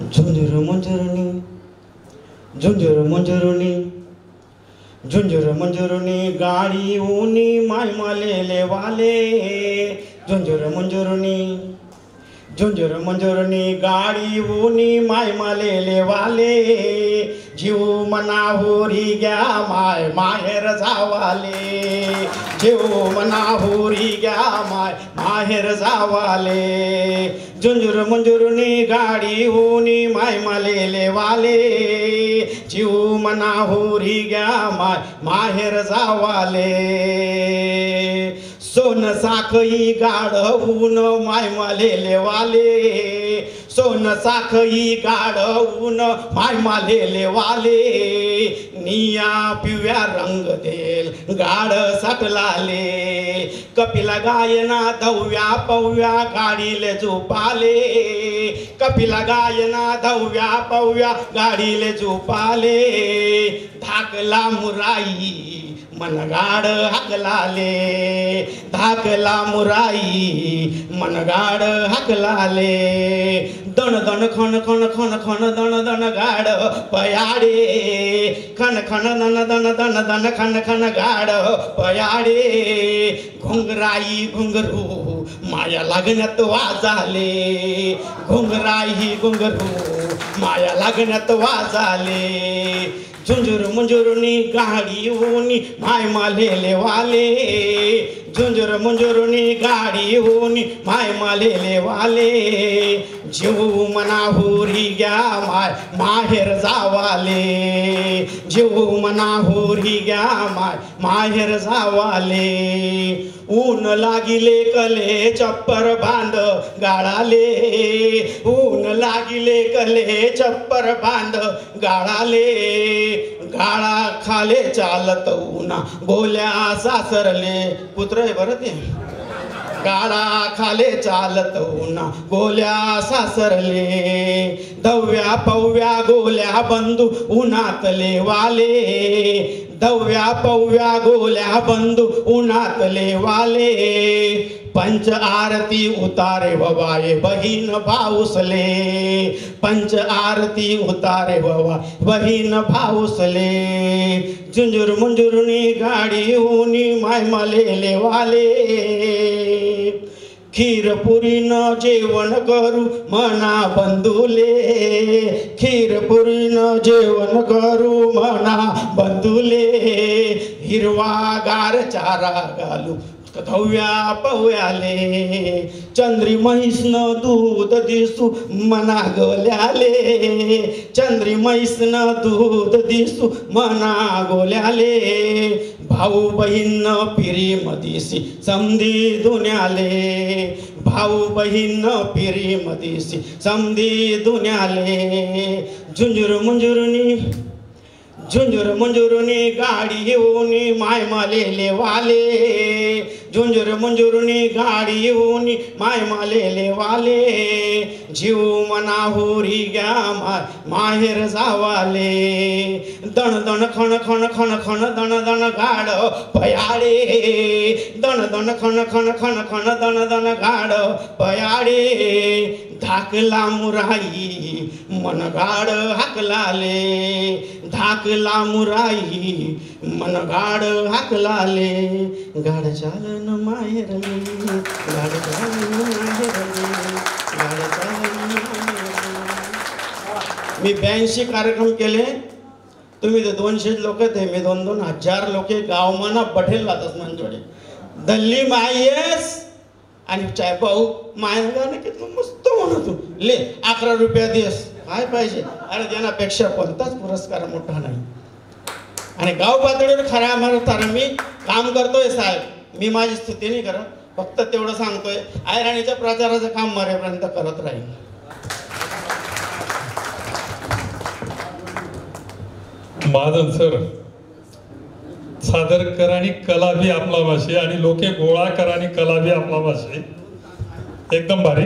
झुंझुर मंजुरनी झुंझुर मंजुरनी झुंझुर मंजुरनी गाड़ी ऊनी माय माले वाले झुंझुर मंजुरनी झुंझुर मंजुरनी गाड़ी ऊनी माय माले वाले जीव मना होरी गया माय माहेर जावाले जीव मना होरी गया माय माहेर जावाले झुंझुर मंजुरनी गाड़ी ऊनी माय माले वाले जीव मना होरी गया माय माहेर जावाले सोन साखई गाढवून माय मालेले वाले सोन साखई गाढवून माय मालेले वाले निया पिव्या रंग देल गाढ साठलाले कपिला गायना धव्या पव्या गाडीले झोपाले कपिला गायना धव्या पव्या गाडीले झोपाले धाकला मुराई मनगाड हाकलाले धाकला मुराई मनगाड हाकलाले दण दण खण खण खण खण दण दण गाड पयाडे खण खण दण दण दण दण खण खण गाड पयाडे घुंगराई घुंगरू माया लागण्यात वाजाले घुंगराई घुंगरू माया लागण्यात वाजाले झुंझुर मंजुरनी गाड़ी ऊनी माय मालेले वाले झुंझुर मंजुरनी गाड़ी ऊनी माय मालेले वाले जीव मना होरी गया माय माहेर जावाले जीव मना होरी गया माय माहेर जावाले ऊन लागिले कले चप्पर बांध गाळाले ऊन लागिले कले चप्पर बांध गाळाले गाळा खाले चालत उना गोल्या सासरले पुत्र आहे बरं ते गाळा खाले चालत उना गोल्या सासरले धव्या पव्या गोल्या बंधू उन्हातले वाले धव्या पव्या गोल्या बंधू उन्हातले वाले पंच आरती उतारे बबाये बहीन भाऊसले पंच आरती उतारे बबा बहीन भाऊसले झुंझुर मंजुरनी गाड़ी ऊनी माय मालेले वाले खीर पुरी न जेवण करू मना बंधुले खीर पुरी न जेवण करू मना बंधुले हिरवा गार चारा घालू धव्या पव्याले चंद्री म्हैसन दूध दिसू मना गोल्याले चंद्री म्हैसन दूध दिसू मना गोल्याले भाऊ बहीण पिरी मदिसी समधी दुन्याले भाऊ बहीण पिरी मदिसी समधी दुन्याले झुंझुर मंजुरनी झुंझुर मंजुरनी गाड़ी ऊनी माय मालेले वाले झुंझुर मंजुरनी गाड़ी ऊनी माय मालेले वाले जीव मना होरी गया माय माहेर जावाले दण दण खण खण खण खण दण दण गाड पयाडे दण दण खण खण खण खण दण दण गाड पयाडे धाकला मुराई मन गाड हाकलाले धाकला मुराई मन गाड हाकलाले गाड चालन माहेरले गाड चालन माहेरले गाड चालन माहेरले मी 82 कार्यक्रम केले तुम्ही तर 200 लोक थे मी 2-2 हजार लोक गावमाना पठेल जातात मंजोडे दल्ली मायेस आणि चाय पाऊ मायन गाणं किती मस्त म्हणतो ले 11 रुपया दिस काय पाहिजे अरे देण्यापेक्षा कोणताच पुरस्कार मोठा नाही आणि गाव पातळीवर खऱ्या अर्थाने मी काम करतोय साहेब मी माझी स्तुती नाही करत फक्त तेवढं सांगतोय आयराणीच्या प्रचाराचं काम मरेपर्यंत करत राहील महाजन सर सादर कर आणि कला भी आपला भाषे आणि लोके गोळा कर आणि कला भी आपला भाषे एकदम भारी।